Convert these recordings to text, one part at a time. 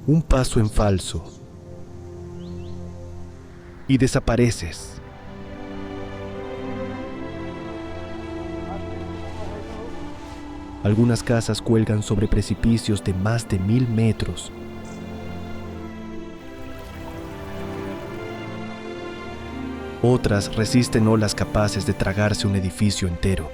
un paso en falso y desapareces. Algunas casas cuelgan sobre precipicios de más de 1000 metros. Otras resisten olas capaces de tragarse un edificio entero.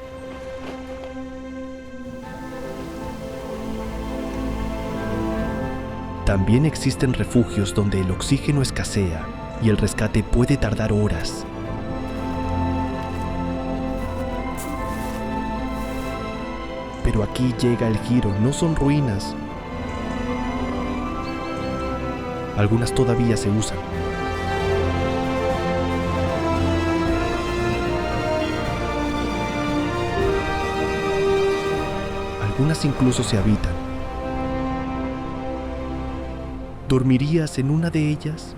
También existen refugios donde el oxígeno escasea y el rescate puede tardar horas. Pero aquí llega el giro, no son ruinas. Algunas todavía se usan. Algunas incluso se habitan. ¿Dormirías en una de ellas?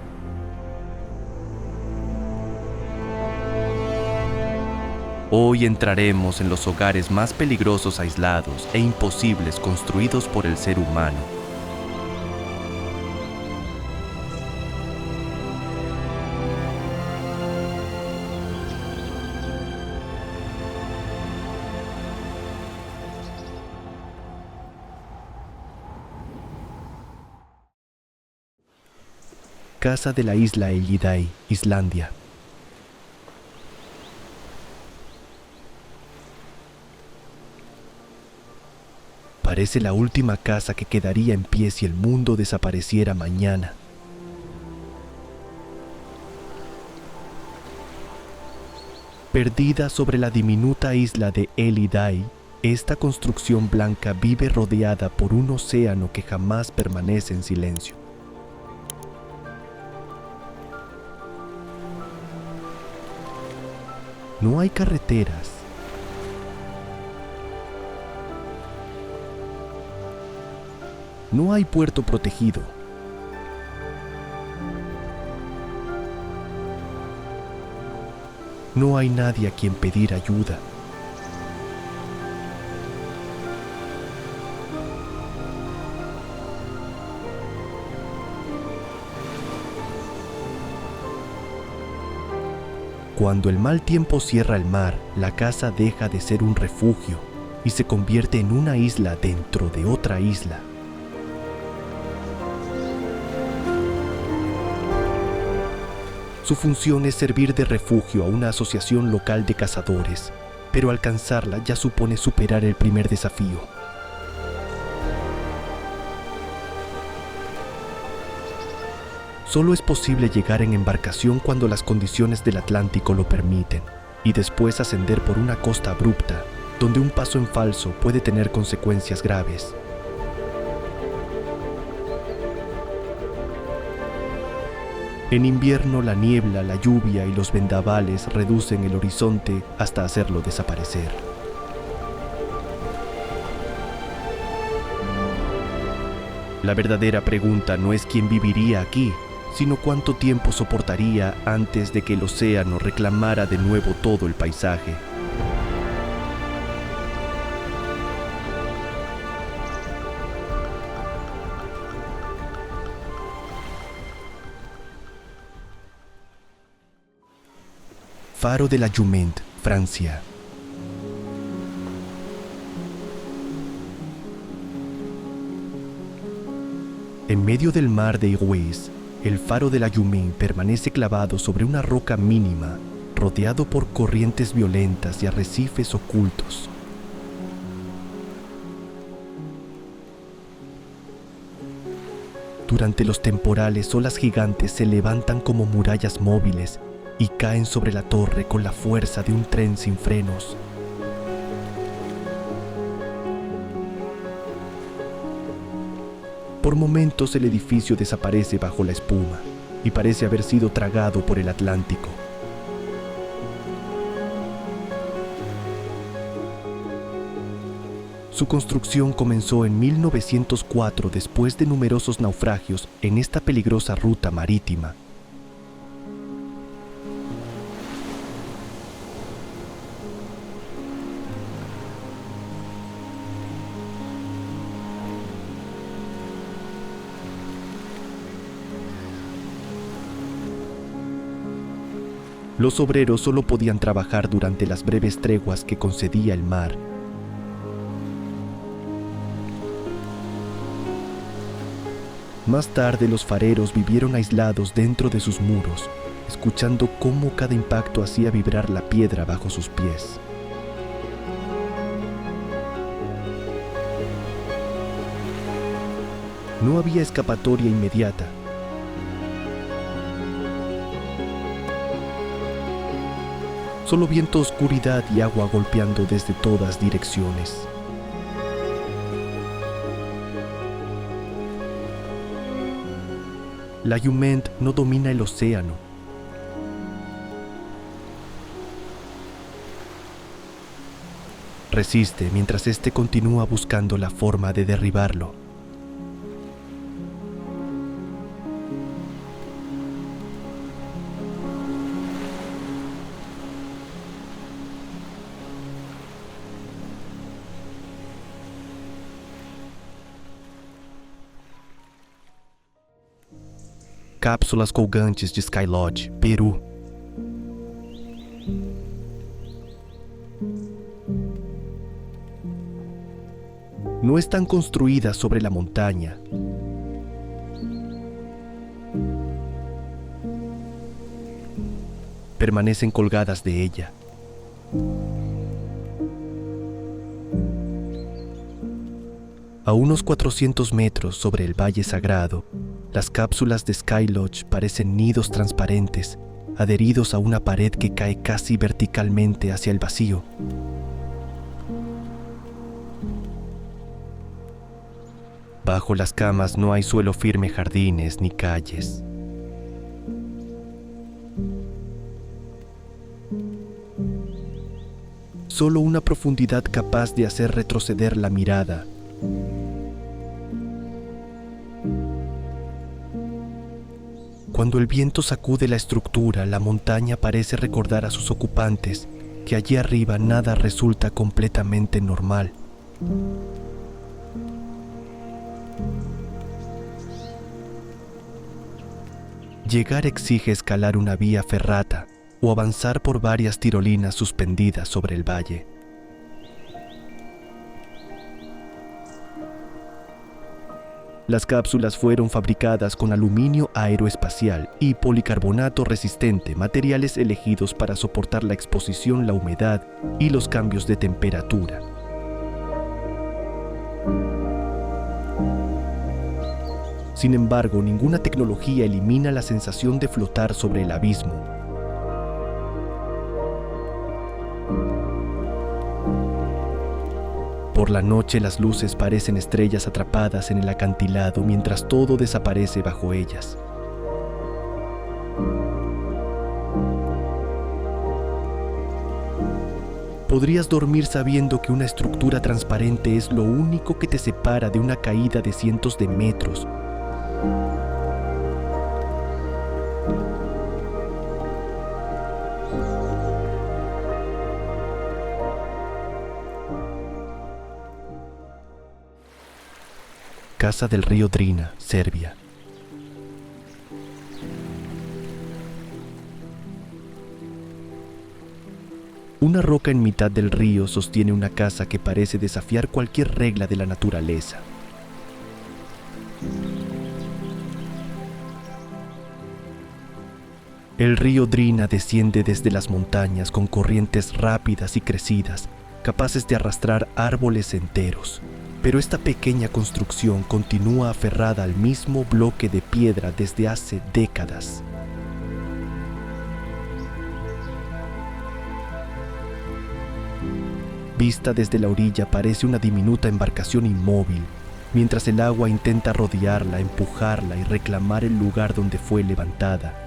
Hoy entraremos en los hogares más peligrosos, aislados e imposibles construidos por el ser humano. Casa de la isla Elliday, Islandia. Parece la última casa que quedaría en pie si el mundo desapareciera mañana. Perdida sobre la diminuta isla de Elliday, esta construcción blanca vive rodeada por un océano que jamás permanece en silencio. No hay carreteras. No hay puerto protegido. No hay nadie a quien pedir ayuda. Cuando el mal tiempo cierra el mar, la casa deja de ser un refugio y se convierte en una isla dentro de otra isla. Su función es servir de refugio a una asociación local de cazadores, pero alcanzarla ya supone superar el primer desafío. Solo es posible llegar en embarcación cuando las condiciones del Atlántico lo permiten, y después ascender por una costa abrupta, donde un paso en falso puede tener consecuencias graves. En invierno, la niebla, la lluvia y los vendavales reducen el horizonte hasta hacerlo desaparecer. La verdadera pregunta no es quién viviría aquí, sino cuánto tiempo soportaría antes de que el océano reclamara de nuevo todo el paisaje. Faro de la Jument, Francia. En medio del mar de Igués, el faro de la Jument permanece clavado sobre una roca mínima, rodeado por corrientes violentas y arrecifes ocultos. Durante los temporales, olas gigantes se levantan como murallas móviles y caen sobre la torre con la fuerza de un tren sin frenos. Por momentos el edificio desaparece bajo la espuma y parece haber sido tragado por el Atlántico. Su construcción comenzó en 1904 después de numerosos naufragios en esta peligrosa ruta marítima. Los obreros solo podían trabajar durante las breves treguas que concedía el mar. Más tarde, los fareros vivieron aislados dentro de sus muros, escuchando cómo cada impacto hacía vibrar la piedra bajo sus pies. No había escapatoria inmediata. Solo viento, oscuridad y agua golpeando desde todas direcciones. La Jument no domina el océano. Resiste mientras éste continúa buscando la forma de derribarlo. Cápsulas colgantes de Sky Lodge, Peru. No están construidas sobre la montaña. Permanecen colgadas de ella. A unos 400 metros sobre el Valle Sagrado, las cápsulas de Sky Lodge parecen nidos transparentes, adheridos a una pared que cae casi verticalmente hacia el vacío. Bajo las camas no hay suelo firme, jardines ni calles. Solo una profundidad capaz de hacer retroceder la mirada. Cuando el viento sacude la estructura, la montaña parece recordar a sus ocupantes que allí arriba nada resulta completamente normal. Llegar exige escalar una vía ferrata o avanzar por varias tirolinas suspendidas sobre el valle. Las cápsulas fueron fabricadas con aluminio aeroespacial y policarbonato resistente, materiales elegidos para soportar la exposición, la humedad y los cambios de temperatura. Sin embargo, ninguna tecnología elimina la sensación de flotar sobre el abismo. Por la noche las luces parecen estrellas atrapadas en el acantilado mientras todo desaparece bajo ellas. Podrías dormir sabiendo que una estructura transparente es lo único que te separa de una caída de cientos de metros. Casa del río Drina, Serbia. Una roca en mitad del río sostiene una casa que parece desafiar cualquier regla de la naturaleza. El río Drina desciende desde las montañas con corrientes rápidas y crecidas, capaces de arrastrar árboles enteros. Pero esta pequeña construcción continúa aferrada al mismo bloque de piedra desde hace décadas. Vista desde la orilla parece una diminuta embarcación inmóvil, mientras el agua intenta rodearla, empujarla y reclamar el lugar donde fue levantada.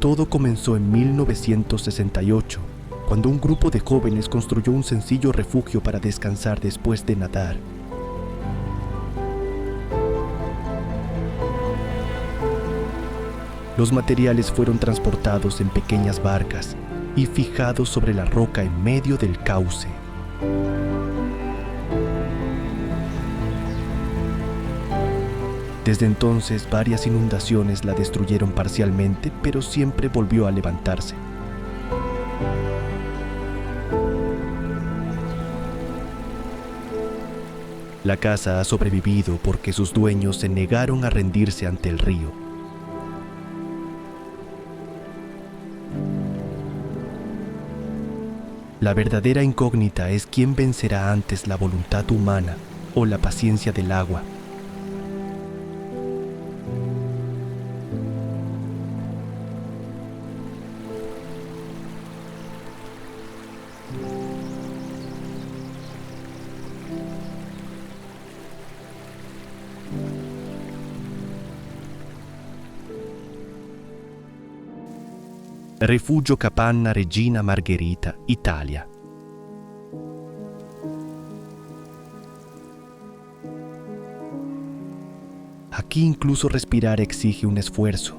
Todo comenzó en 1968, cuando un grupo de jóvenes construyó un sencillo refugio para descansar después de nadar. Los materiales fueron transportados en pequeñas barcas y fijados sobre la roca en medio del cauce. Desde entonces, varias inundaciones la destruyeron parcialmente, pero siempre volvió a levantarse. La casa ha sobrevivido porque sus dueños se negaron a rendirse ante el río. La verdadera incógnita es quién vencerá antes, la voluntad humana o la paciencia del agua. Refugio Capanna Regina Margherita, Italia. Aquí incluso respirar exige un esfuerzo.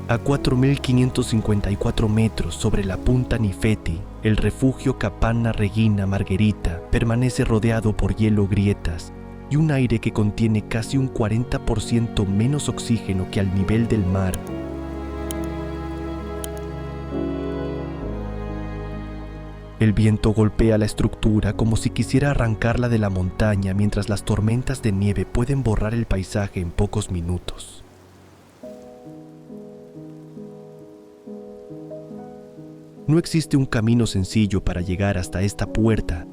A 4.554 metros sobre la punta Nifeti, el refugio Capanna Regina Margherita permanece rodeado por hielo, grietas y un aire que contiene casi un 40% menos oxígeno que al nivel del mar. El viento golpea la estructura como si quisiera arrancarla de la montaña, mientras las tormentas de nieve pueden borrar el paisaje en pocos minutos. No existe un camino sencillo para llegar hasta esta puerta.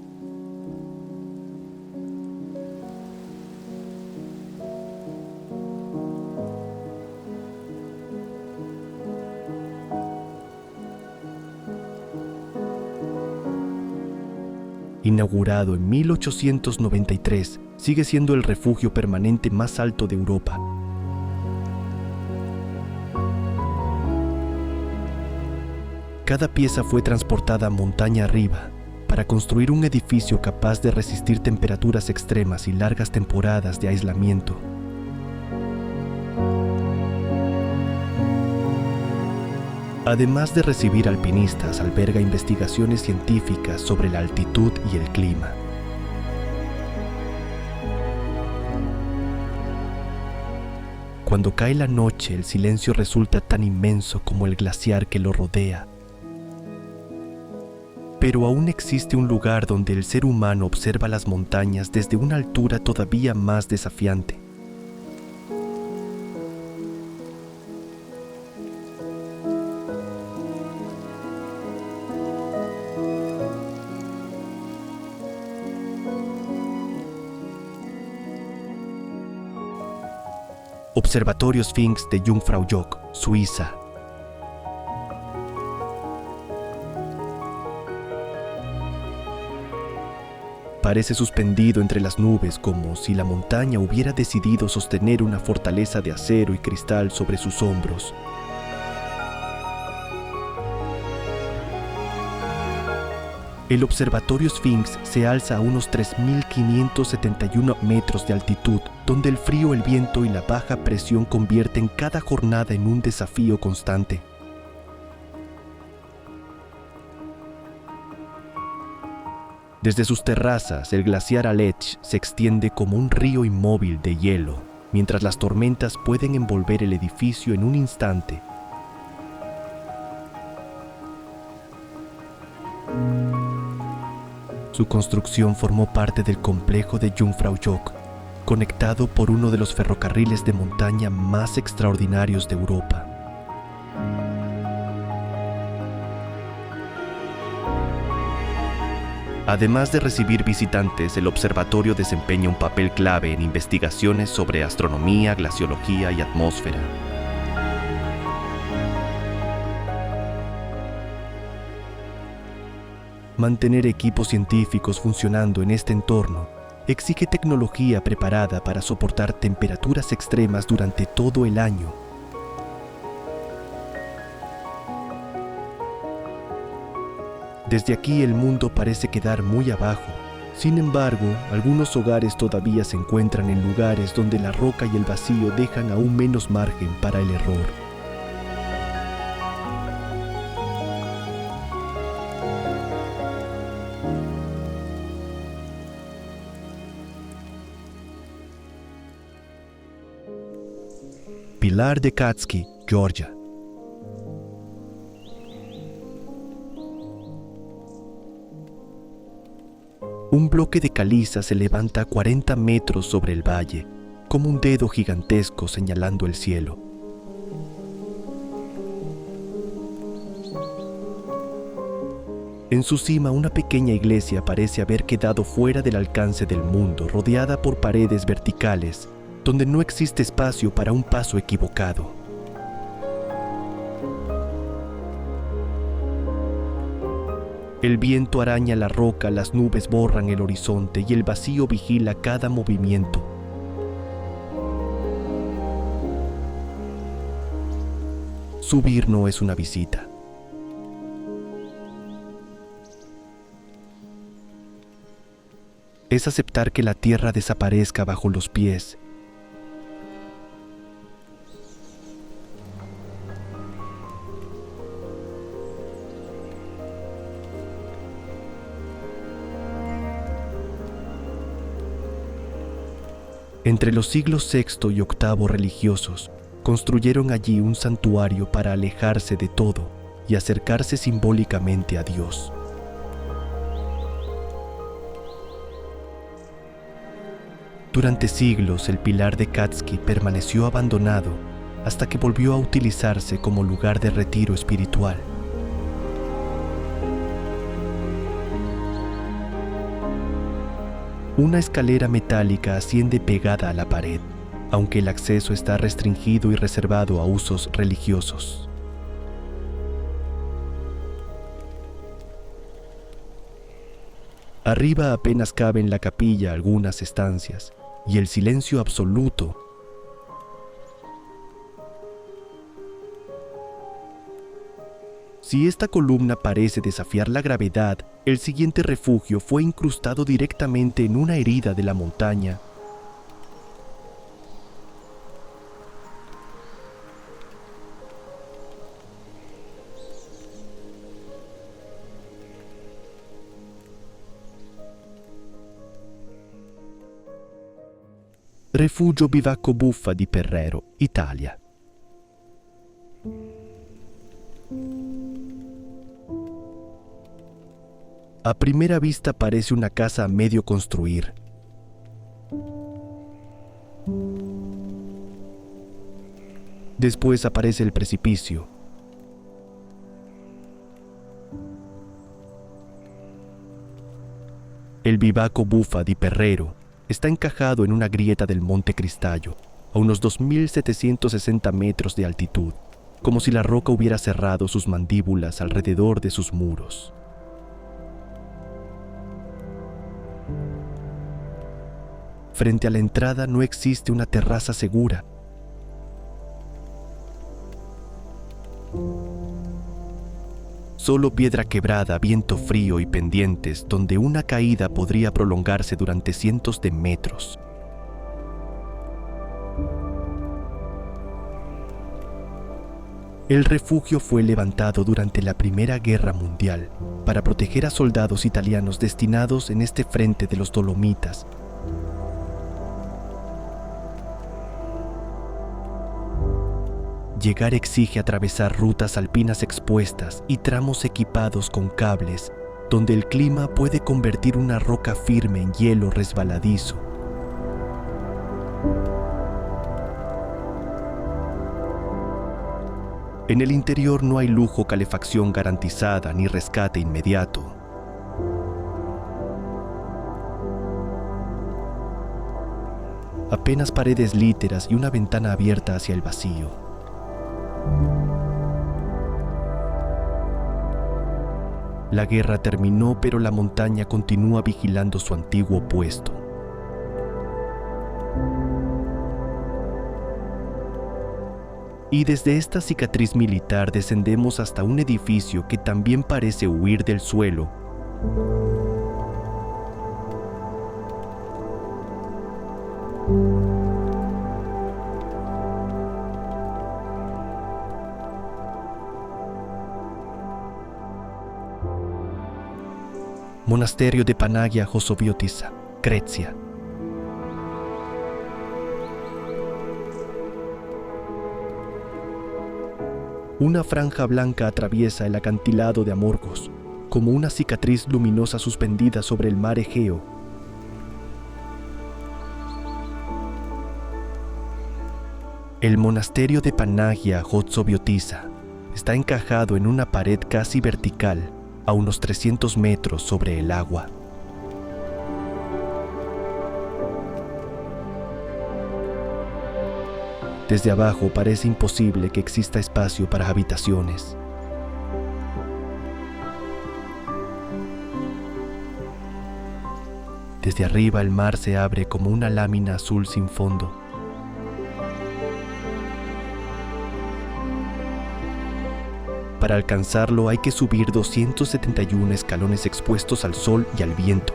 Inaugurado en 1893, sigue siendo el refugio permanente más alto de Europa. Cada pieza fue transportada montaña arriba para construir un edificio capaz de resistir temperaturas extremas y largas temporadas de aislamiento. Además de recibir alpinistas, alberga investigaciones científicas sobre la altitud y el clima. Cuando cae la noche, el silencio resulta tan inmenso como el glaciar que lo rodea. Pero aún existe un lugar donde el ser humano observa las montañas desde una altura todavía más desafiante. Observatorio Sphinx de Jungfraujoch, Suiza. Parece suspendido entre las nubes, como si la montaña hubiera decidido sostener una fortaleza de acero y cristal sobre sus hombros. El Observatorio Sphinx se alza a unos 3.571 metros de altitud, donde el frío, el viento y la baja presión convierten cada jornada en un desafío constante. Desde sus terrazas, el glaciar Aletsch se extiende como un río inmóvil de hielo, mientras las tormentas pueden envolver el edificio en un instante. Su construcción formó parte del complejo de Jungfraujoch, conectado por uno de los ferrocarriles de montaña más extraordinarios de Europa. Además de recibir visitantes, el observatorio desempeña un papel clave en investigaciones sobre astronomía, glaciología y atmósfera. Mantener equipos científicos funcionando en este entorno exige tecnología preparada para soportar temperaturas extremas durante todo el año. Desde aquí el mundo parece quedar muy abajo, Sin embargo, algunos hogares todavía se encuentran en lugares donde la roca y el vacío dejan aún menos margen para el error. Pilar de Katski, Georgia. Un bloque de caliza se levanta a 40 metros sobre el valle, como un dedo gigantesco señalando el cielo. En su cima, una pequeña iglesia parece haber quedado fuera del alcance del mundo, rodeada por paredes verticales, donde no existe espacio para un paso equivocado. El viento araña la roca, las nubes borran el horizonte y el vacío vigila cada movimiento. Subir no es una visita. Es aceptar que la tierra desaparezca bajo los pies. Entre los siglos VI y VIII religiosos, construyeron allí un santuario para alejarse de todo y acercarse simbólicamente a Dios. Durante siglos, el Pilar de Katski permaneció abandonado hasta que volvió a utilizarse como lugar de retiro espiritual. Una escalera metálica asciende pegada a la pared, aunque el acceso está restringido y reservado a usos religiosos. Arriba apenas caben la capilla algunas estancias y el silencio absoluto. Si esta columna parece desafiar la gravedad, el siguiente refugio fue incrustado directamente en una herida de la montaña. Refugio Bivacco Buffa di Perrero, Italia. A primera vista parece una casa a medio construir. Después aparece el precipicio. El Bivacco Buffa di Perrero está encajado en una grieta del Monte Cristallo, a unos 2.760 metros de altitud, como si la roca hubiera cerrado sus mandíbulas alrededor de sus muros. Frente a la entrada no existe una terraza segura. Solo piedra quebrada, viento frío y pendientes donde una caída podría prolongarse durante cientos de metros. El refugio fue levantado durante la Primera Guerra Mundial para proteger a soldados italianos destinados en este frente de los Dolomitas. Llegar exige atravesar rutas alpinas expuestas y tramos equipados con cables, donde el clima puede convertir una roca firme en hielo resbaladizo. En el interior no hay lujo, calefacción garantizada ni rescate inmediato. Apenas paredes líteras y una ventana abierta hacia el vacío. La guerra terminó, pero la montaña continúa vigilando su antiguo puesto. Y desde esta cicatriz militar descendemos hasta un edificio que también parece huir del suelo. Monasterio de Panagia Josobiotisa, Grecia. Una franja blanca atraviesa el acantilado de Amorgos, como una cicatriz luminosa suspendida sobre el mar Egeo. El monasterio de Panagia Josobiotisa está encajado en una pared casi vertical, a unos 300 metros sobre el agua. Desde abajo parece imposible que exista espacio para habitaciones. Desde arriba el mar se abre como una lámina azul sin fondo. Para alcanzarlo hay que subir 271 escalones expuestos al sol y al viento.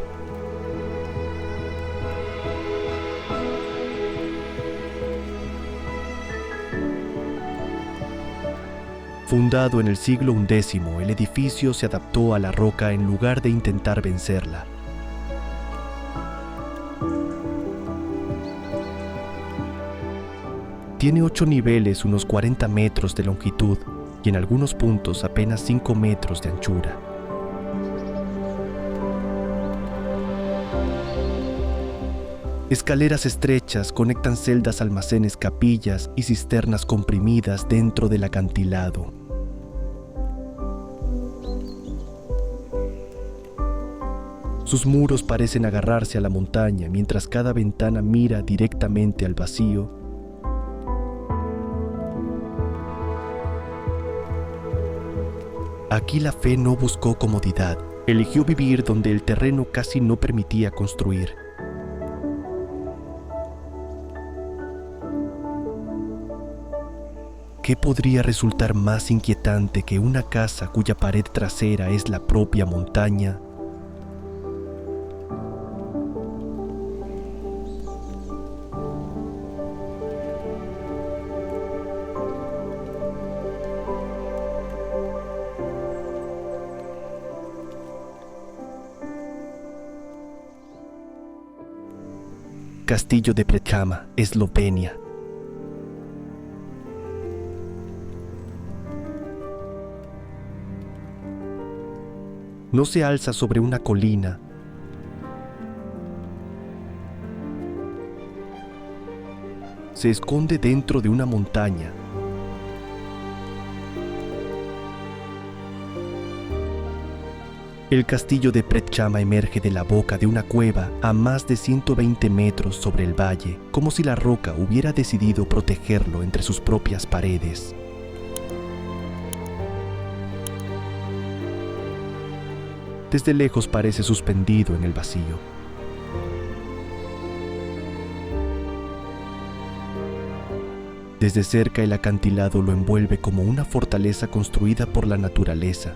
Fundado en el siglo XI, el edificio se adaptó a la roca en lugar de intentar vencerla. Tiene 8 niveles, unos 40 metros de longitud y en algunos puntos apenas 5 metros de anchura. Escaleras estrechas conectan celdas, almacenes, capillas y cisternas comprimidas dentro del acantilado. Sus muros parecen agarrarse a la montaña mientras cada ventana mira directamente al vacío. Aquí la fe no buscó comodidad, eligió vivir donde el terreno casi no permitía construir. ¿Qué podría resultar más inquietante que una casa cuya pared trasera es la propia montaña? Castillo de Predjama, Eslovenia. No se alza sobre una colina. Se esconde dentro de una montaña. El castillo de Predjama emerge de la boca de una cueva a más de 120 metros sobre el valle, como si la roca hubiera decidido protegerlo entre sus propias paredes. Desde lejos parece suspendido en el vacío. Desde cerca el acantilado lo envuelve como una fortaleza construida por la naturaleza.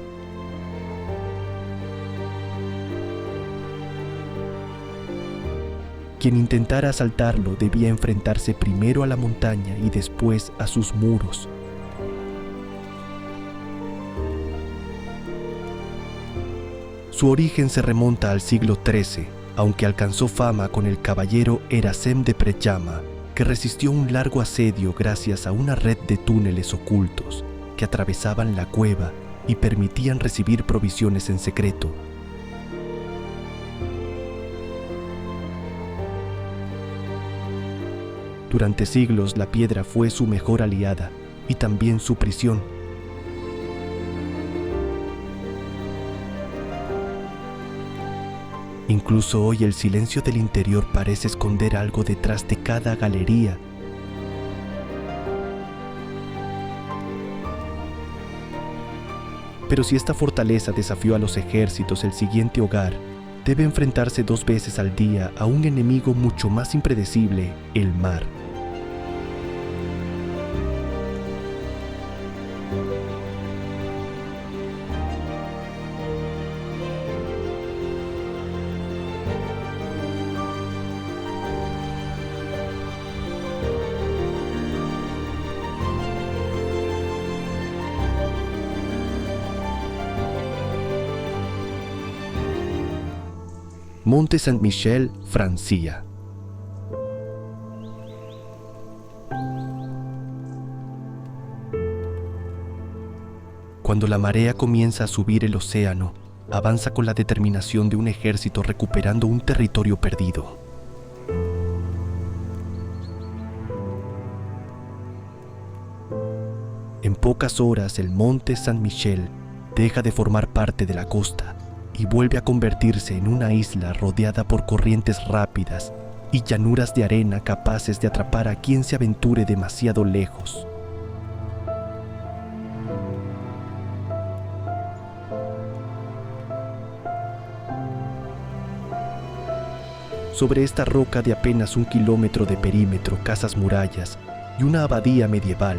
Quien intentara asaltarlo debía enfrentarse primero a la montaña y después a sus muros. Su origen se remonta al siglo XIII, aunque alcanzó fama con el caballero Erasem de Predjama, que resistió un largo asedio gracias a una red de túneles ocultos que atravesaban la cueva y permitían recibir provisiones en secreto. Durante siglos la piedra fue su mejor aliada y también su prisión. Incluso hoy el silencio del interior parece esconder algo detrás de cada galería. Pero si esta fortaleza desafió a los ejércitos, el siguiente hogar debe enfrentarse 2 veces al día a un enemigo mucho más impredecible, el mar. Monte Saint-Michel, Francia. Cuando la marea comienza a subir el océano, avanza con la determinación de un ejército recuperando un territorio perdido. En pocas horas, el Monte Saint-Michel deja de formar parte de la costa y vuelve a convertirse en una isla rodeada por corrientes rápidas y llanuras de arena capaces de atrapar a quien se aventure demasiado lejos. Sobre esta roca de apenas 1 kilómetro de perímetro, casas murallas y una abadía medieval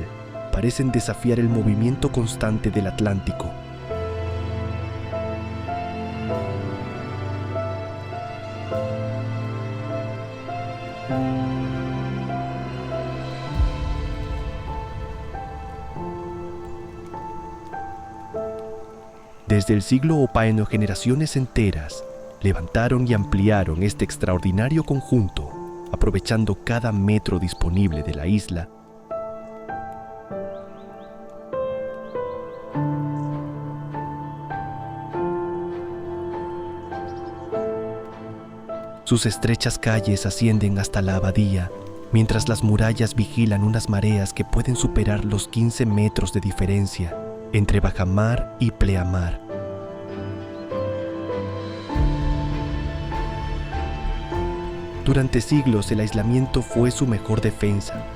parecen desafiar el movimiento constante del Atlántico. Desde el siglo Opaeno, generaciones enteras levantaron y ampliaron este extraordinario conjunto, aprovechando cada metro disponible de la isla. Sus estrechas calles ascienden hasta la abadía, mientras las murallas vigilan unas mareas que pueden superar los 15 metros de diferencia entre bajamar y pleamar. Durante siglos el aislamiento fue su mejor defensa.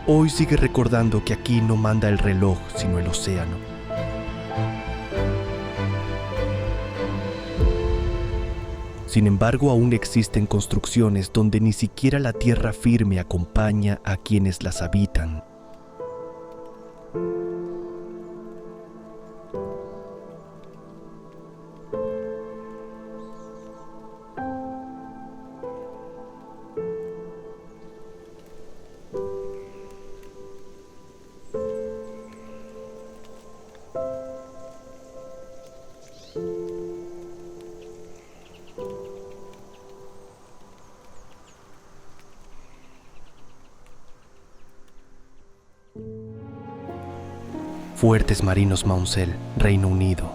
Hoy sigue recordando que aquí no manda el reloj, sino el océano. Sin embargo, aún existen construcciones donde ni siquiera la tierra firme acompaña a quienes las habitan. Fuertes Marinos Maunsell, Reino Unido.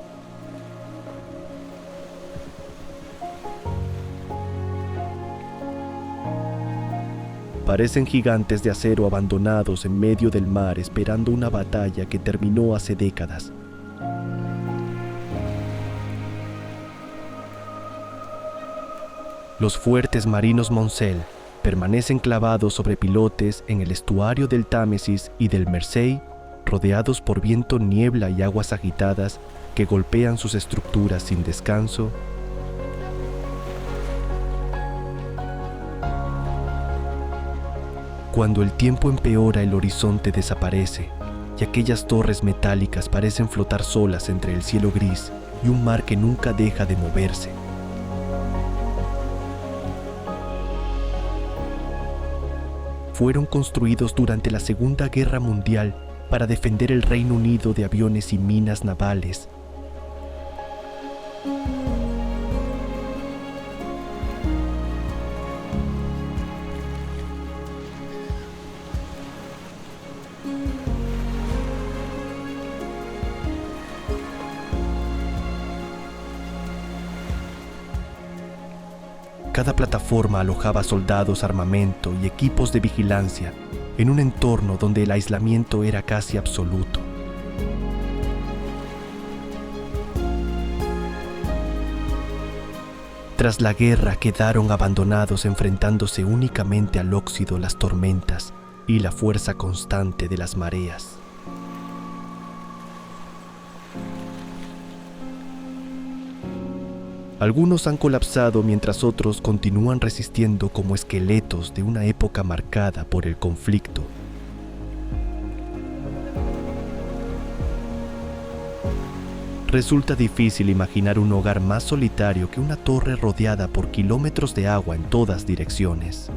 Parecen gigantes de acero abandonados en medio del mar esperando una batalla que terminó hace décadas. Los fuertes marinos Maunsell permanecen clavados sobre pilotes en el estuario del Támesis y del Mersey, rodeados por viento, niebla y aguas agitadas que golpean sus estructuras sin descanso. Cuando el tiempo empeora, el horizonte desaparece y aquellas torres metálicas parecen flotar solas entre el cielo gris y un mar que nunca deja de moverse. Fueron construidos durante la Segunda Guerra Mundial para defender el Reino Unido de aviones y minas navales. Cada plataforma alojaba soldados, armamento y equipos de vigilancia en un entorno donde el aislamiento era casi absoluto. Tras la guerra quedaron abandonados, enfrentándose únicamente al óxido, las tormentas y la fuerza constante de las mareas. Algunos han colapsado mientras otros continúan resistiendo como esqueletos de una época marcada por el conflicto. Resulta difícil imaginar un hogar más solitario que una torre rodeada por kilómetros de agua en todas direcciones.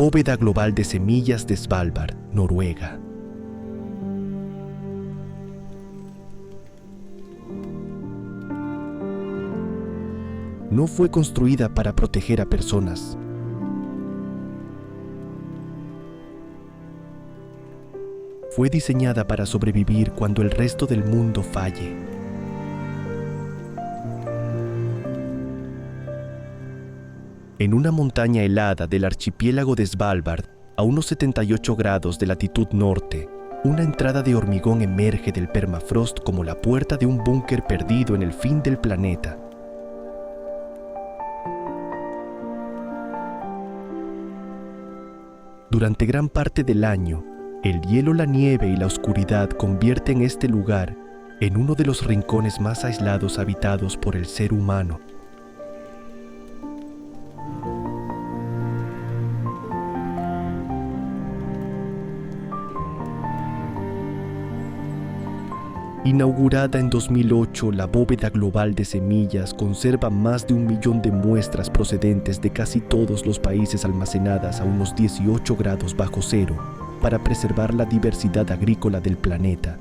bóveda global de semillas de Svalbard, Noruega. No fue construida para proteger a personas. Fue diseñada para sobrevivir cuando el resto del mundo falle. En una montaña helada del archipiélago de Svalbard, a unos 78 grados de latitud norte, una entrada de hormigón emerge del permafrost como la puerta de un búnker perdido en el fin del planeta. Durante gran parte del año, el hielo, la nieve y la oscuridad convierten este lugar en uno de los rincones más aislados habitados por el ser humano. Inaugurada en 2008, la bóveda global de semillas conserva más de 1 millón de muestras procedentes de casi todos los países almacenadas a unos 18 grados bajo cero para preservar la diversidad agrícola del planeta.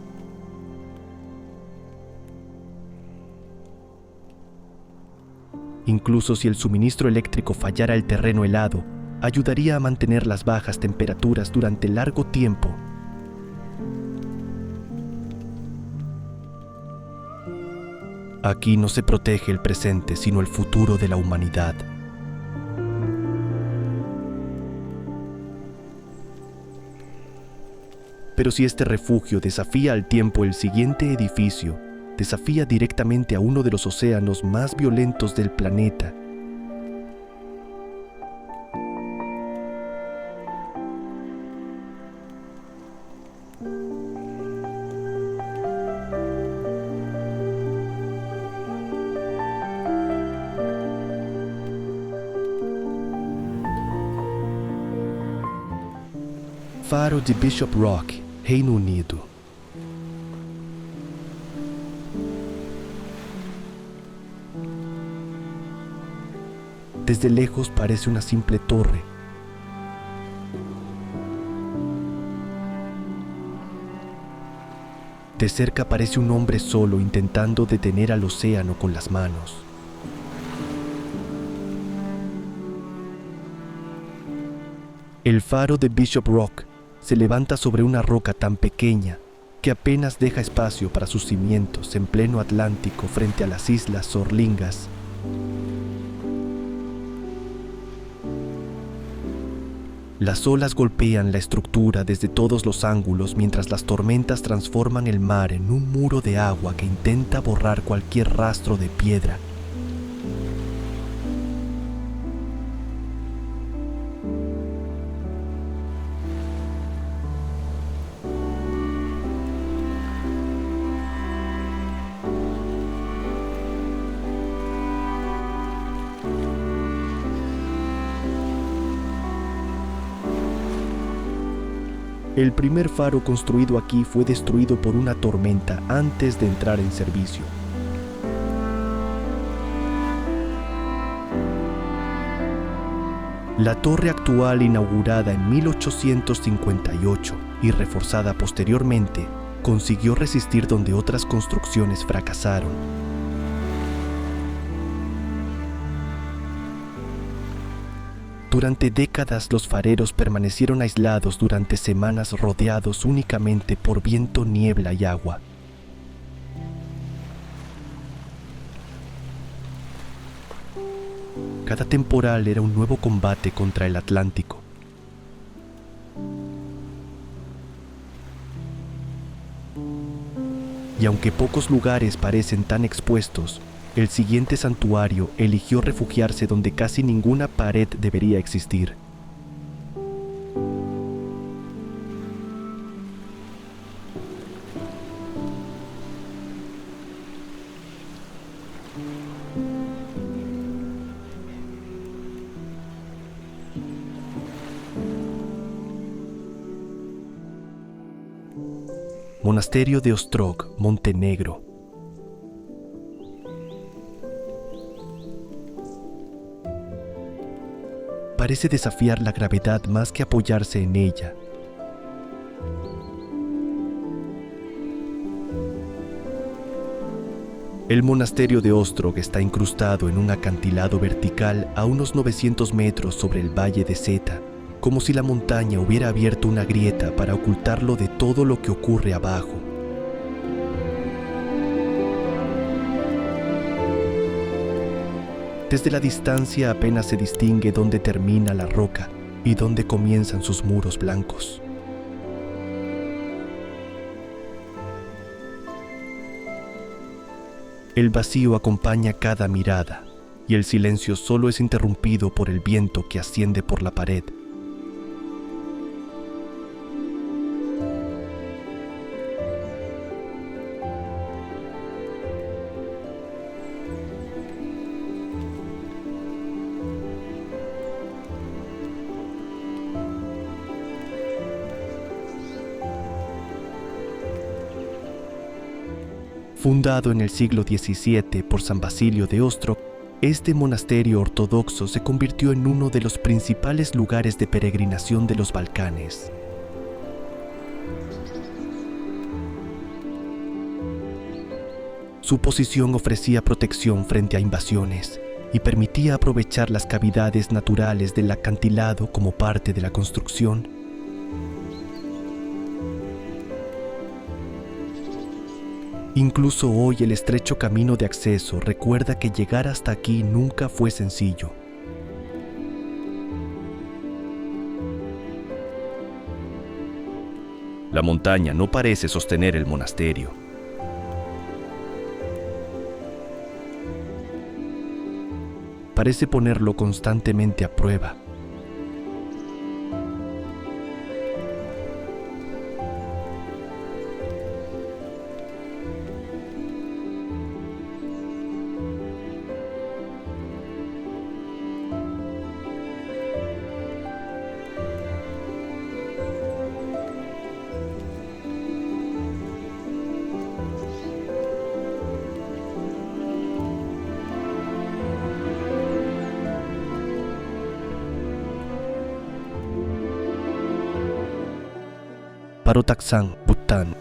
Incluso si el suministro eléctrico fallara el terreno helado, ayudaría a mantener las bajas temperaturas durante largo tiempo. Aquí no se protege el presente, sino el futuro de la humanidad. Pero si este refugio desafía al tiempo, el siguiente edificio desafía directamente a uno de los océanos más violentos del planeta. Faro de Bishop Rock, Reino Unido. Desde lejos parece una simple torre. De cerca parece un hombre solo intentando detener al océano con las manos. El faro de Bishop Rock se levanta sobre una roca tan pequeña que apenas deja espacio para sus cimientos en pleno Atlántico frente a las islas Sorlingas. Las olas golpean la estructura desde todos los ángulos mientras las tormentas transforman el mar en un muro de agua que intenta borrar cualquier rastro de piedra. El primer faro construido aquí fue destruido por una tormenta antes de entrar en servicio. La torre actual, inaugurada en 1858 y reforzada posteriormente, consiguió resistir donde otras construcciones fracasaron. Durante décadas los fareros permanecieron aislados durante semanas rodeados únicamente por viento, niebla y agua. Cada temporal era un nuevo combate contra el Atlántico. Y aunque pocos lugares parecen tan expuestos, el siguiente santuario eligió refugiarse donde casi ninguna pared debería existir. Monasterio de Ostrog, Montenegro. parece desafiar la gravedad más que apoyarse en ella. El monasterio de Ostrog está incrustado en un acantilado vertical a unos 900 metros sobre el valle de Zeta, como si la montaña hubiera abierto una grieta para ocultarlo de todo lo que ocurre abajo. Desde la distancia apenas se distingue dónde termina la roca y dónde comienzan sus muros blancos. El vacío acompaña cada mirada, y el silencio solo es interrumpido por el viento que asciende por la pared. Fundado en el siglo XVII por San Basilio de Ostrog, este monasterio ortodoxo se convirtió en uno de los principales lugares de peregrinación de los Balcanes. Su posición ofrecía protección frente a invasiones y permitía aprovechar las cavidades naturales del acantilado como parte de la construcción. Incluso hoy el estrecho camino de acceso recuerda que llegar hasta aquí nunca fue sencillo. La montaña no parece sostener el monasterio. Parece ponerlo constantemente a prueba. Parotaksang, Bután.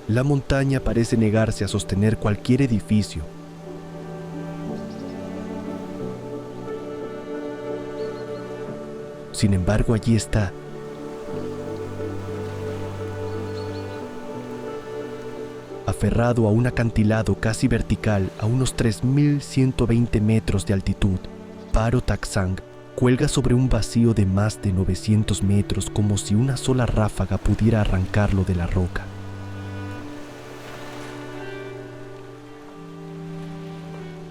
La montaña parece negarse a sostener cualquier edificio. Sin embargo, allí está. Aferrado a un acantilado casi vertical a unos 3.120 metros de altitud, Parotaksang cuelga sobre un vacío de más de 900 metros como si una sola ráfaga pudiera arrancarlo de la roca.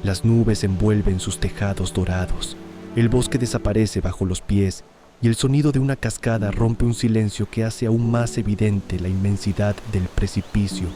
Las nubes envuelven sus tejados dorados, el bosque desaparece bajo los pies y el sonido de una cascada rompe un silencio que hace aún más evidente la inmensidad del precipicio.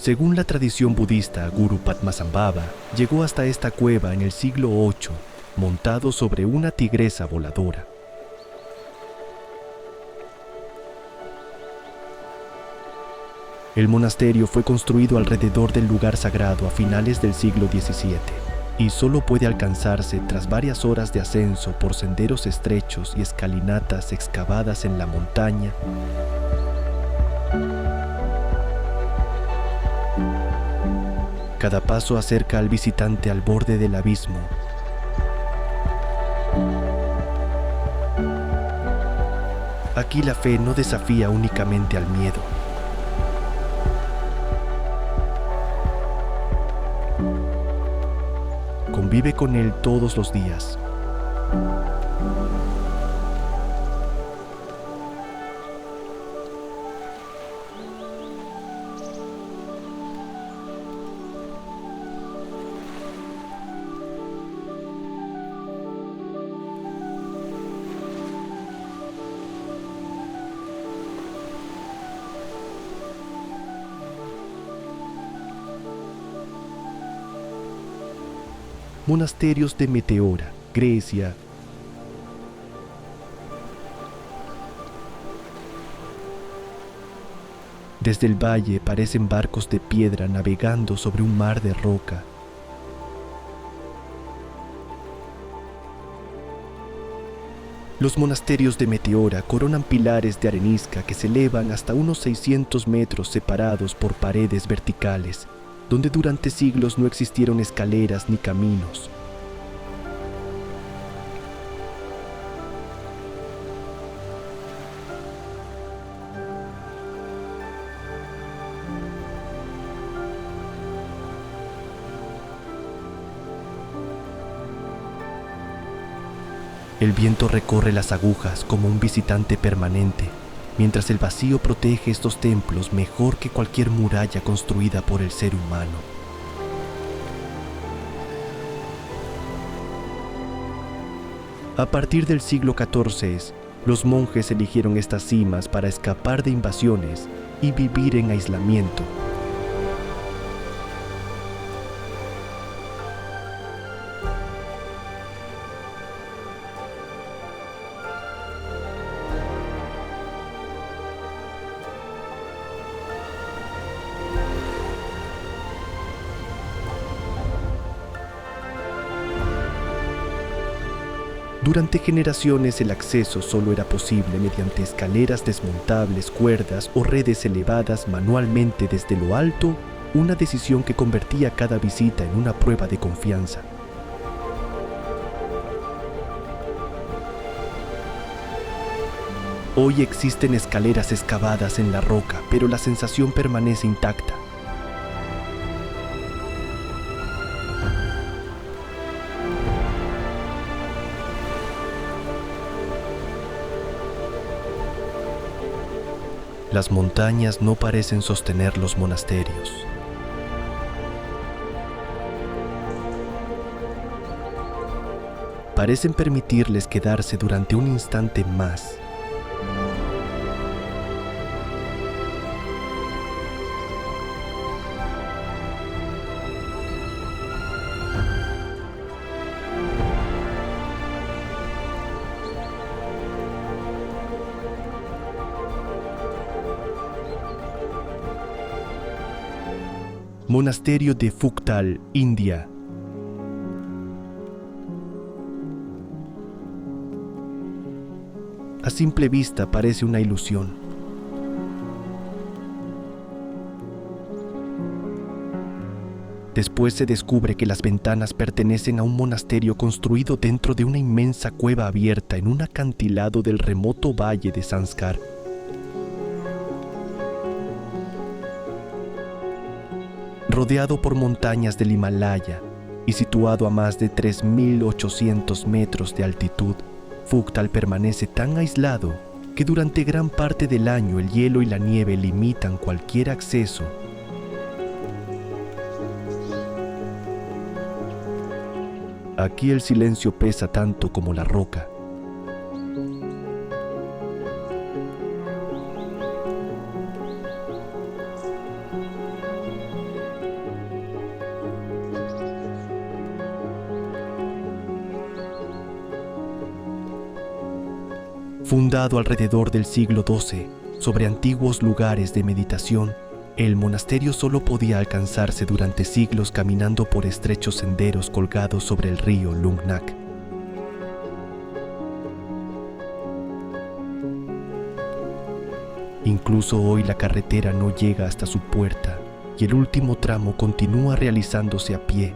Según la tradición budista, Guru Padmasambhava llegó hasta esta cueva en el siglo VIII, montado sobre una tigresa voladora. El monasterio fue construido alrededor del lugar sagrado a finales del siglo XVII y solo puede alcanzarse tras varias horas de ascenso por senderos estrechos y escalinatas excavadas en la montaña. Cada paso acerca al visitante al borde del abismo. Aquí la fe no desafía únicamente al miedo. Convive con él todos los días. monasterios de Meteora, Grecia. Desde el valle parecen barcos de piedra navegando sobre un mar de roca. Los monasterios de Meteora coronan pilares de arenisca que se elevan hasta unos 600 metros separados por paredes verticales, donde durante siglos no existieron escaleras ni caminos. El viento recorre las agujas como un visitante permanente, mientras el vacío protege estos templos mejor que cualquier muralla construida por el ser humano. A partir del siglo XIV, los monjes eligieron estas cimas para escapar de invasiones y vivir en aislamiento. Durante generaciones el acceso solo era posible mediante escaleras desmontables, cuerdas o redes elevadas manualmente desde lo alto, una decisión que convertía cada visita en una prueba de confianza. Hoy existen escaleras excavadas en la roca, pero la sensación permanece intacta. Las montañas no parecen sostener los monasterios. Parecen permitirles quedarse durante un instante más. Monasterio de Phuktal, India. A simple vista parece una ilusión. Después se descubre que las ventanas pertenecen a un monasterio construido dentro de una inmensa cueva abierta en un acantilado del remoto valle de Sanskar. Rodeado por montañas del Himalaya y situado a más de 3.800 metros de altitud, Phuktal permanece tan aislado que durante gran parte del año el hielo y la nieve limitan cualquier acceso. Aquí el silencio pesa tanto como la roca. Fundado alrededor del siglo XII, sobre antiguos lugares de meditación, el monasterio solo podía alcanzarse durante siglos caminando por estrechos senderos colgados sobre el río Lungnak. Incluso hoy la carretera no llega hasta su puerta y el último tramo continúa realizándose a pie.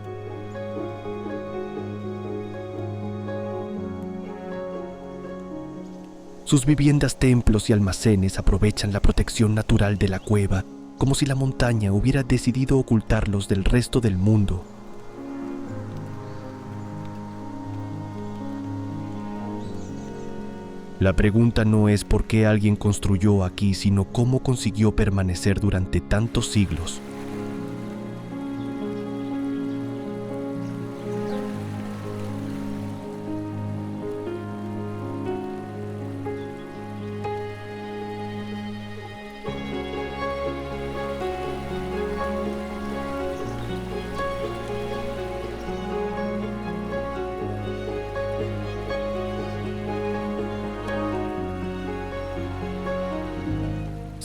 Sus viviendas, templos y almacenes aprovechan la protección natural de la cueva, como si la montaña hubiera decidido ocultarlos del resto del mundo. La pregunta no es por qué alguien construyó aquí, sino cómo consiguió permanecer durante tantos siglos.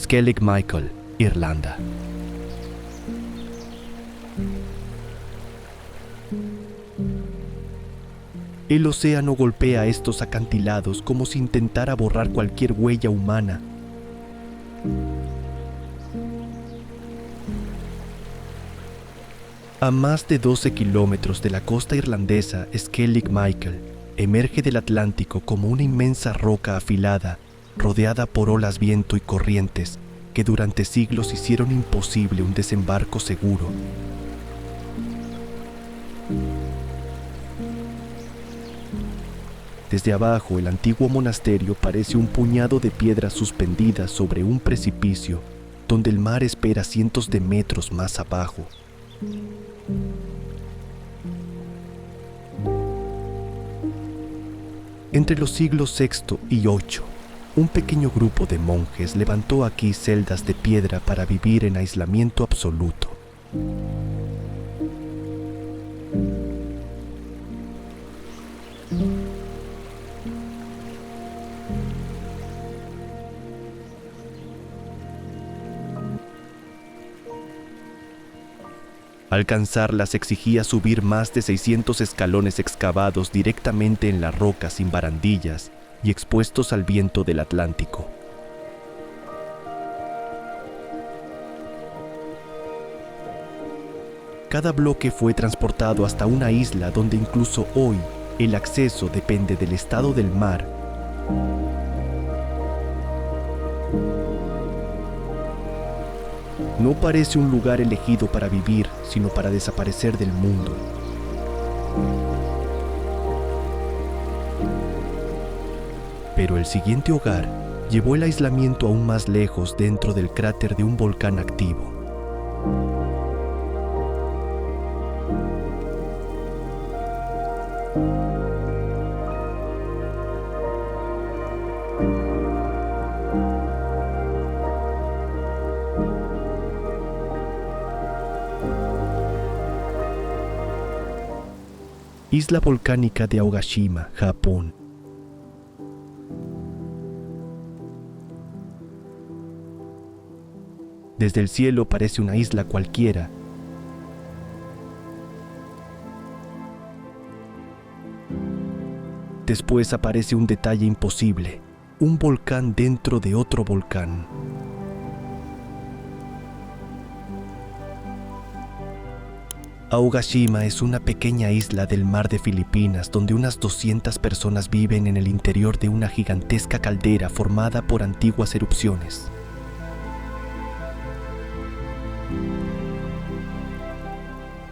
Skellig Michael, Irlanda. El océano golpea estos acantilados como si intentara borrar cualquier huella humana. A más de 12 kilómetros de la costa irlandesa, Skellig Michael emerge del Atlántico como una inmensa roca afilada, rodeada por olas, viento y corrientes que durante siglos hicieron imposible un desembarco seguro. Desde abajo, el antiguo monasterio parece un puñado de piedras suspendidas sobre un precipicio, donde el mar espera cientos de metros más abajo. Entre los siglos VI y VIII, un pequeño grupo de monjes levantó aquí celdas de piedra para vivir en aislamiento absoluto. Alcanzarlas exigía subir más de 600 escalones excavados directamente en la roca sin barandillas y expuestos al viento del Atlántico. Cada bloque fue transportado hasta una isla donde incluso hoy el acceso depende del estado del mar. No parece un lugar elegido para vivir, sino para desaparecer del mundo. Pero el siguiente hogar llevó el aislamiento aún más lejos dentro del cráter de un volcán activo. Isla volcánica de Aogashima, Japón. Desde el cielo parece una isla cualquiera. Después aparece un detalle imposible, un volcán dentro de otro volcán. Aogashima es una pequeña isla del mar de Filipinas donde unas 200 personas viven en el interior de una gigantesca caldera formada por antiguas erupciones.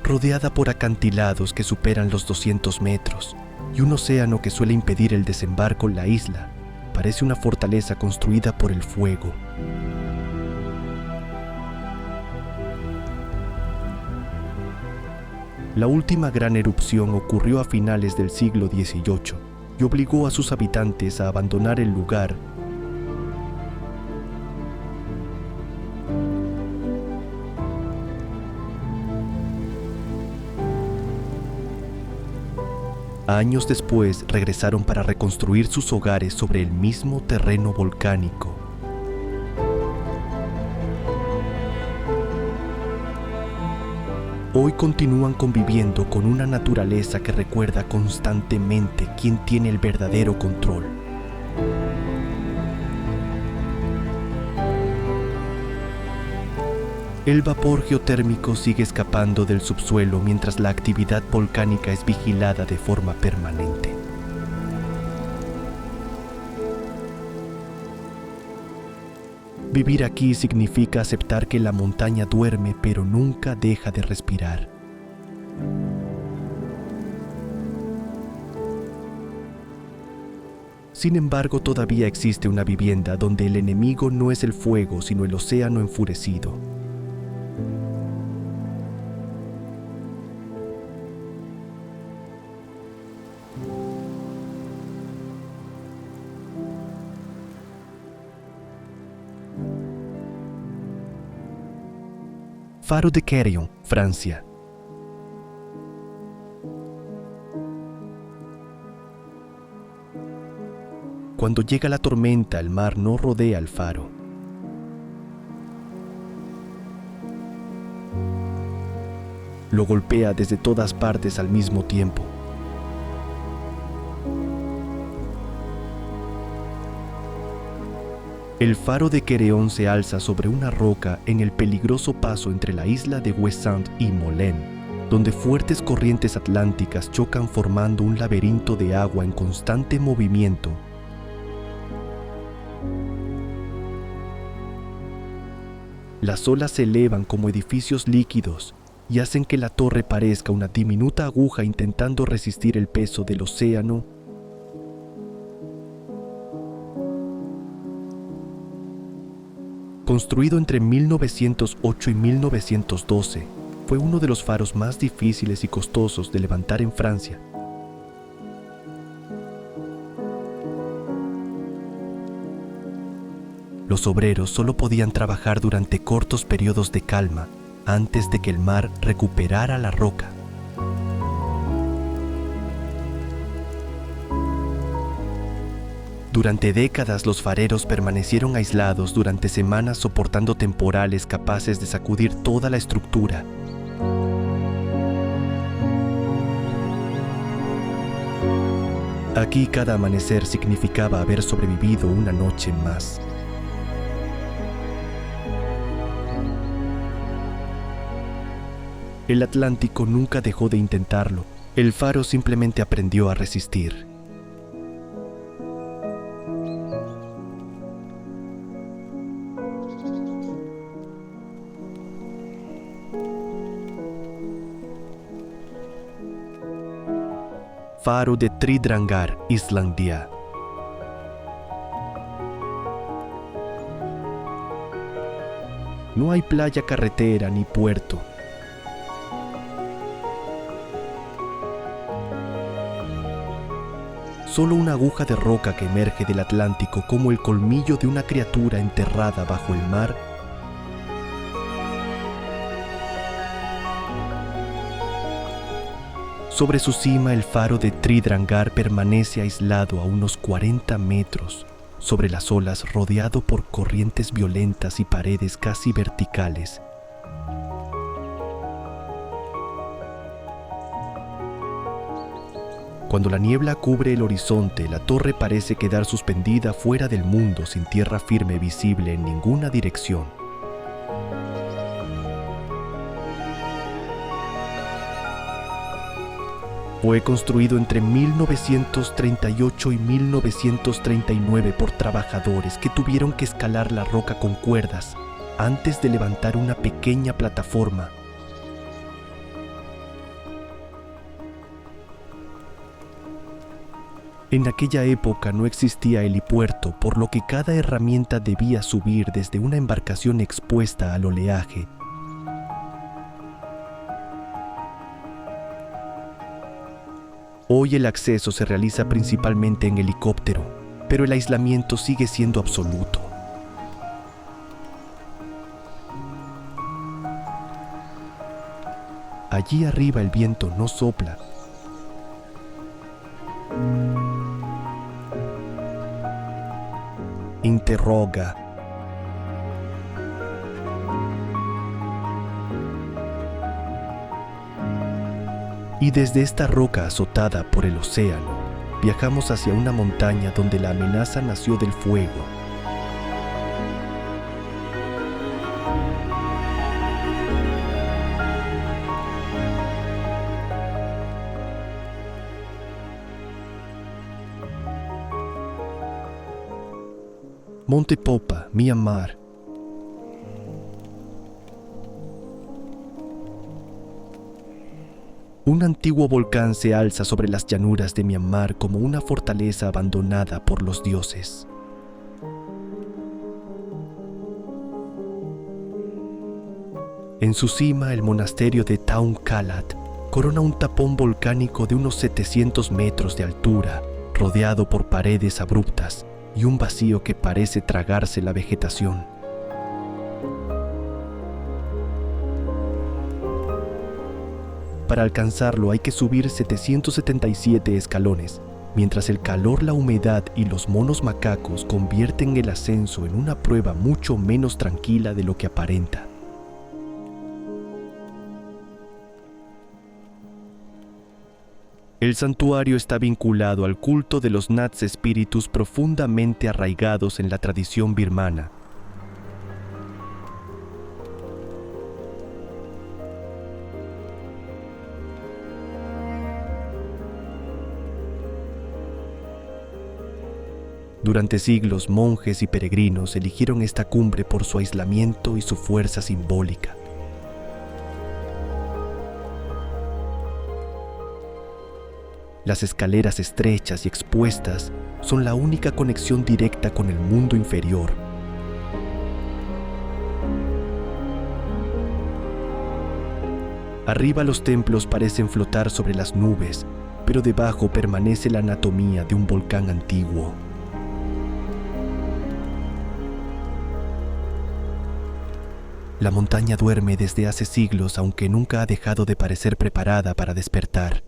Rodeada por acantilados que superan los 200 metros y un océano que suele impedir el desembarco, la isla parece una fortaleza construida por el fuego. La última gran erupción ocurrió a finales del siglo XVIII y obligó a sus habitantes a abandonar el lugar. Años después regresaron para reconstruir sus hogares sobre el mismo terreno volcánico. Hoy continúan conviviendo con una naturaleza que recuerda constantemente quién tiene el verdadero control. El vapor geotérmico sigue escapando del subsuelo mientras la actividad volcánica es vigilada de forma permanente. Vivir aquí significa aceptar que la montaña duerme pero nunca deja de respirar. Sin embargo, todavía existe una vivienda donde el enemigo no es el fuego, sino el océano enfurecido. Faro de Querion, Francia. Cuando llega la tormenta, el mar no rodea el faro. Lo golpea desde todas partes al mismo tiempo. El faro de Quereón se alza sobre una roca en el peligroso paso entre la isla de Ouessant y Molène, donde fuertes corrientes atlánticas chocan formando un laberinto de agua en constante movimiento. Las olas se elevan como edificios líquidos y hacen que la torre parezca una diminuta aguja intentando resistir el peso del océano. Construido entre 1908 y 1912, fue uno de los faros más difíciles y costosos de levantar en Francia. Los obreros solo podían trabajar durante cortos periodos de calma antes de que el mar recuperara la roca. Durante décadas los fareros permanecieron aislados durante semanas soportando temporales capaces de sacudir toda la estructura. Aquí cada amanecer significaba haber sobrevivido una noche más. El Atlántico nunca dejó de intentarlo. El faro simplemente aprendió a resistir. Faro de Tridrangar, Islandia. No hay playa, carretera ni puerto. Solo una aguja de roca que emerge del Atlántico como el colmillo de una criatura enterrada bajo el mar. Sobre su cima, el faro de Tridrangar permanece aislado a unos 40 metros, sobre las olas, rodeado por corrientes violentas y paredes casi verticales. Cuando la niebla cubre el horizonte, la torre parece quedar suspendida fuera del mundo sin tierra firme visible en ninguna dirección. Fue construido entre 1938 y 1939 por trabajadores que tuvieron que escalar la roca con cuerdas antes de levantar una pequeña plataforma. En aquella época no existía helipuerto, por lo que cada herramienta debía subir desde una embarcación expuesta al oleaje. Hoy el acceso se realiza principalmente en helicóptero, pero el aislamiento sigue siendo absoluto. Allí arriba el viento no sopla. Interroga. Y desde esta roca azotada por el océano, viajamos hacia una montaña donde la amenaza nació del fuego. Monte Popa, Myanmar. Un antiguo volcán se alza sobre las llanuras de Myanmar como una fortaleza abandonada por los dioses. En su cima, el monasterio de Taung Kalat corona un tapón volcánico de unos 700 metros de altura, rodeado por paredes abruptas y un vacío que parece tragarse la vegetación. Para alcanzarlo hay que subir 777 escalones, mientras el calor, la humedad y los monos macacos convierten el ascenso en una prueba mucho menos tranquila de lo que aparenta. El santuario está vinculado al culto de los Nath espíritus profundamente arraigados en la tradición birmana. Durante siglos, monjes y peregrinos eligieron esta cumbre por su aislamiento y su fuerza simbólica. Las escaleras estrechas y expuestas son la única conexión directa con el mundo inferior. Arriba los templos parecen flotar sobre las nubes, pero debajo permanece la anatomía de un volcán antiguo. La montaña duerme desde hace siglos, aunque nunca ha dejado de parecer preparada para despertar.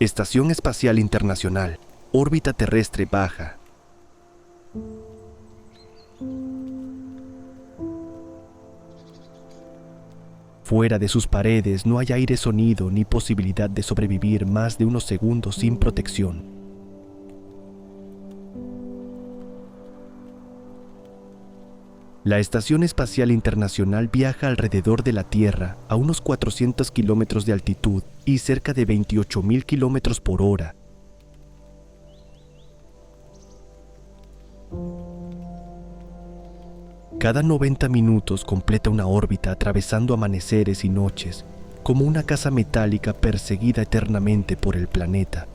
Estación Espacial Internacional. Órbita terrestre baja. Fuera de sus paredes no hay aire, sonido ni posibilidad de sobrevivir más de unos segundos sin protección. La Estación Espacial Internacional viaja alrededor de la Tierra a unos 400 kilómetros de altitud y cerca de 28.000 kilómetros por hora. Cada 90 minutos completa una órbita atravesando amaneceres y noches, como una casa metálica perseguida eternamente por el planeta.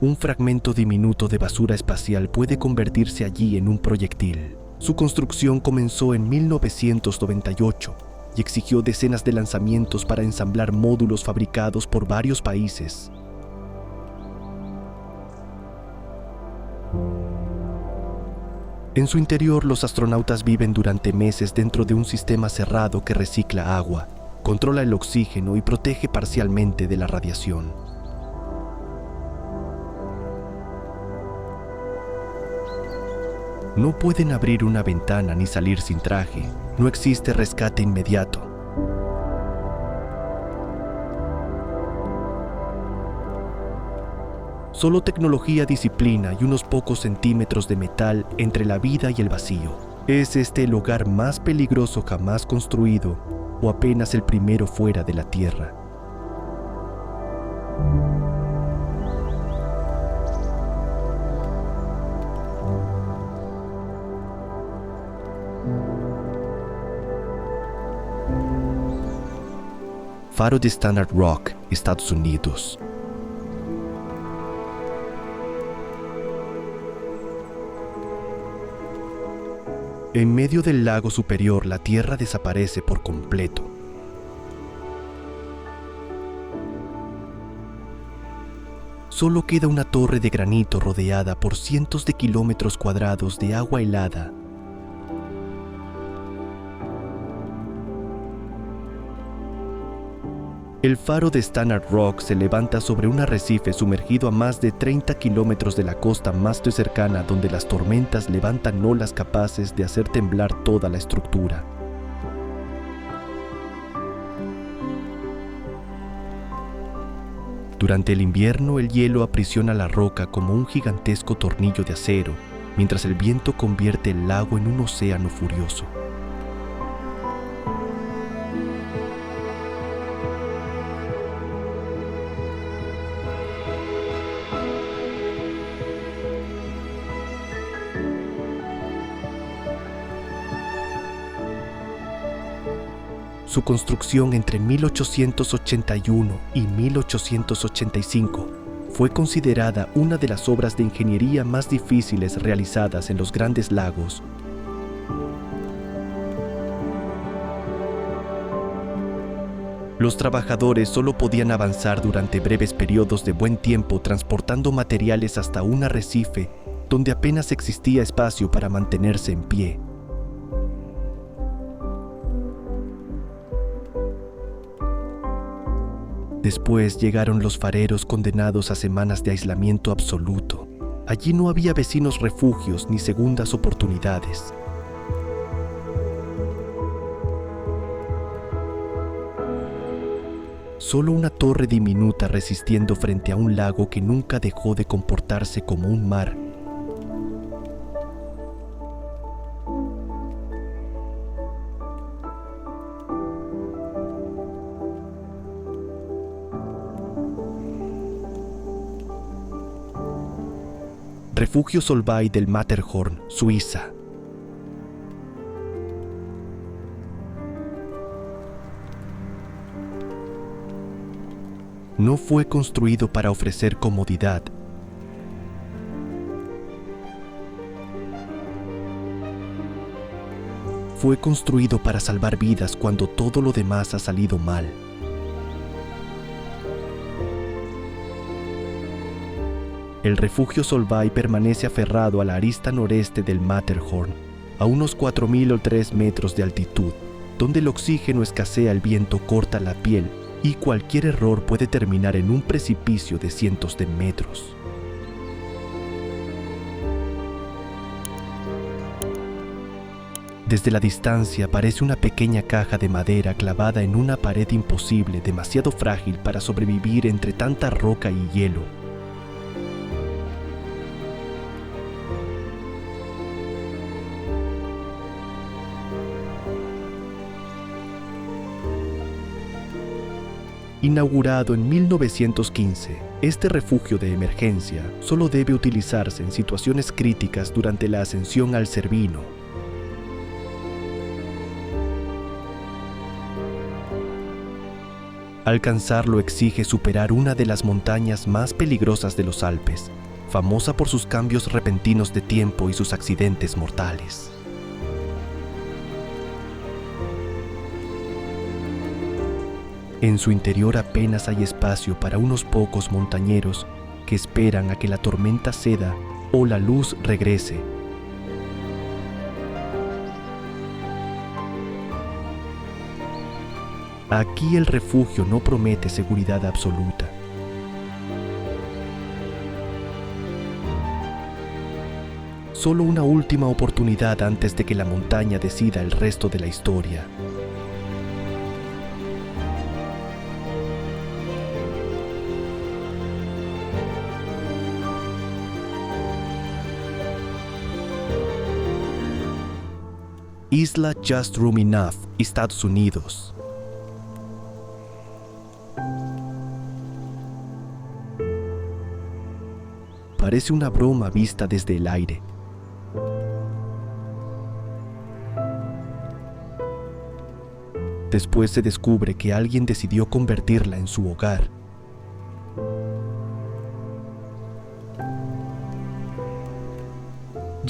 Un fragmento diminuto de basura espacial puede convertirse allí en un proyectil. Su construcción comenzó en 1998 y exigió decenas de lanzamientos para ensamblar módulos fabricados por varios países. En su interior, los astronautas viven durante meses dentro de un sistema cerrado que recicla agua, controla el oxígeno y protege parcialmente de la radiación. No pueden abrir una ventana ni salir sin traje. No existe rescate inmediato. Solo tecnología, disciplina y unos pocos centímetros de metal entre la vida y el vacío. ¿Es este el hogar más peligroso jamás construido o apenas el primero fuera de la Tierra? Faro de Standard Rock, Estados Unidos. En medio del lago superior, la Tierra desaparece por completo. Solo queda una torre de granito rodeada por cientos de kilómetros cuadrados de agua helada. El faro de Standard Rock se levanta sobre un arrecife sumergido a más de 30 kilómetros de la costa más cercana, donde las tormentas levantan olas capaces de hacer temblar toda la estructura. Durante el invierno, el hielo aprisiona la roca como un gigantesco tornillo de acero, mientras el viento convierte el lago en un océano furioso. Su construcción entre 1881 y 1885 fue considerada una de las obras de ingeniería más difíciles realizadas en los Grandes Lagos. Los trabajadores solo podían avanzar durante breves periodos de buen tiempo transportando materiales hasta un arrecife donde apenas existía espacio para mantenerse en pie. Después llegaron los fareros condenados a semanas de aislamiento absoluto. Allí no había vecinos refugios ni segundas oportunidades. Solo una torre diminuta resistiendo frente a un lago que nunca dejó de comportarse como un mar. Refugio Solvay del Matterhorn, Suiza. No fue construido para ofrecer comodidad. Fue construido para salvar vidas cuando todo lo demás ha salido mal. El refugio Solvay permanece aferrado a la arista noreste del Matterhorn, a unos 4.003 metros de altitud, donde el oxígeno escasea, el viento corta la piel y cualquier error puede terminar en un precipicio de cientos de metros. Desde la distancia parece una pequeña caja de madera clavada en una pared imposible, demasiado frágil para sobrevivir entre tanta roca y hielo. Inaugurado en 1915, este refugio de emergencia solo debe utilizarse en situaciones críticas durante la ascensión al Cervino. Alcanzarlo exige superar una de las montañas más peligrosas de los Alpes, famosa por sus cambios repentinos de tiempo y sus accidentes mortales. En su interior apenas hay espacio para unos pocos montañeros que esperan a que la tormenta ceda o la luz regrese. Aquí el refugio no promete seguridad absoluta. Solo una última oportunidad antes de que la montaña decida el resto de la historia. Isla Just Room Enough, Estados Unidos. Parece una broma vista desde el aire. Después se descubre que alguien decidió convertirla en su hogar.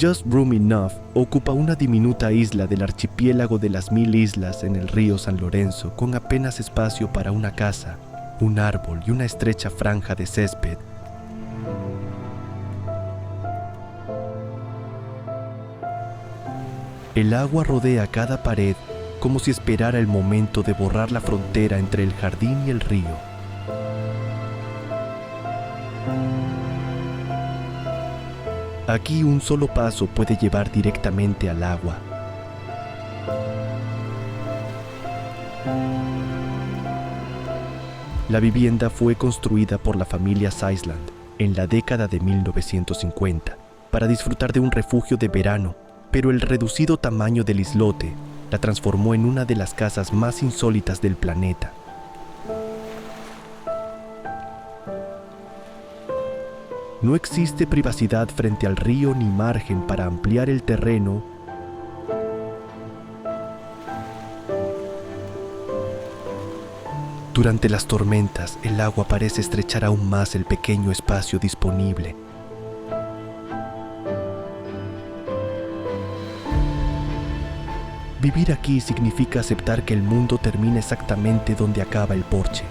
Just Room Enough ocupa una diminuta isla del archipiélago de las 1000 islas en el río San Lorenzo, con apenas espacio para una casa, un árbol y una estrecha franja de césped. El agua rodea cada pared como si esperara el momento de borrar la frontera entre el jardín y el río. Aquí un solo paso puede llevar directamente al agua. La vivienda fue construida por la familia Sisland en la década de 1950 para disfrutar de un refugio de verano, pero el reducido tamaño del islote la transformó en una de las casas más insólitas del planeta. No existe privacidad frente al río ni margen para ampliar el terreno. Durante las tormentas, el agua parece estrechar aún más el pequeño espacio disponible. Vivir aquí significa aceptar que el mundo termina exactamente donde acaba el porche.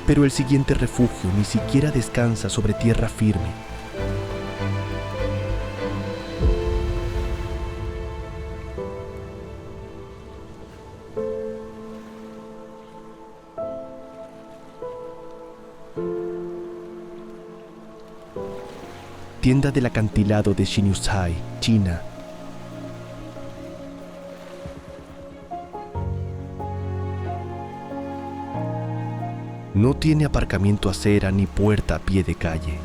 Pero el siguiente refugio ni siquiera descansa sobre tierra firme. Tienda del acantilado de Xinyuzhai, China. No tiene aparcamiento acera ni puerta a pie de calle.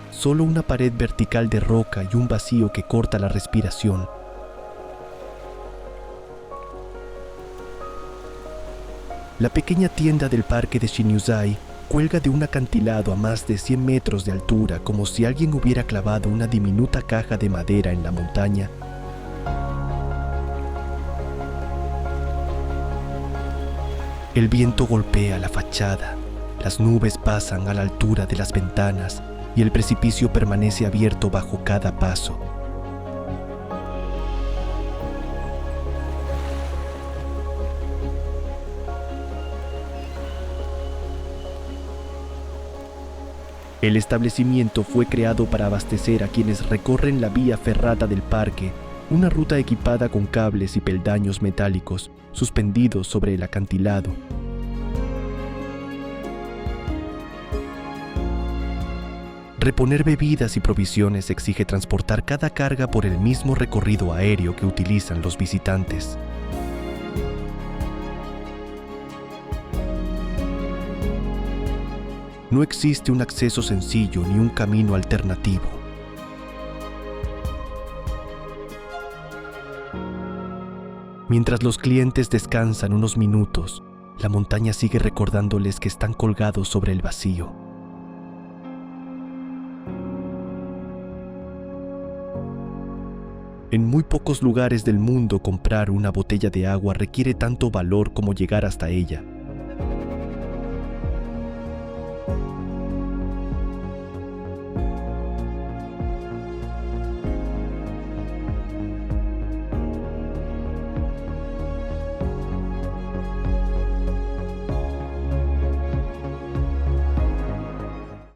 Solo una pared vertical de roca y un vacío que corta la respiración. La pequeña tienda del parque de Xinyuzhai cuelga de un acantilado a más de 100 metros de altura, como si alguien hubiera clavado una diminuta caja de madera en la montaña. El viento golpea la fachada, las nubes pasan a la altura de las ventanas y el precipicio permanece abierto bajo cada paso. El establecimiento fue creado para abastecer a quienes recorren la vía ferrada del parque, una ruta equipada con cables y peldaños metálicos suspendidos sobre el acantilado. Reponer bebidas y provisiones exige transportar cada carga por el mismo recorrido aéreo que utilizan los visitantes. No existe un acceso sencillo ni un camino alternativo. Mientras los clientes descansan unos minutos, la montaña sigue recordándoles que están colgados sobre el vacío. En muy pocos lugares del mundo comprar una botella de agua requiere tanto valor como llegar hasta ella.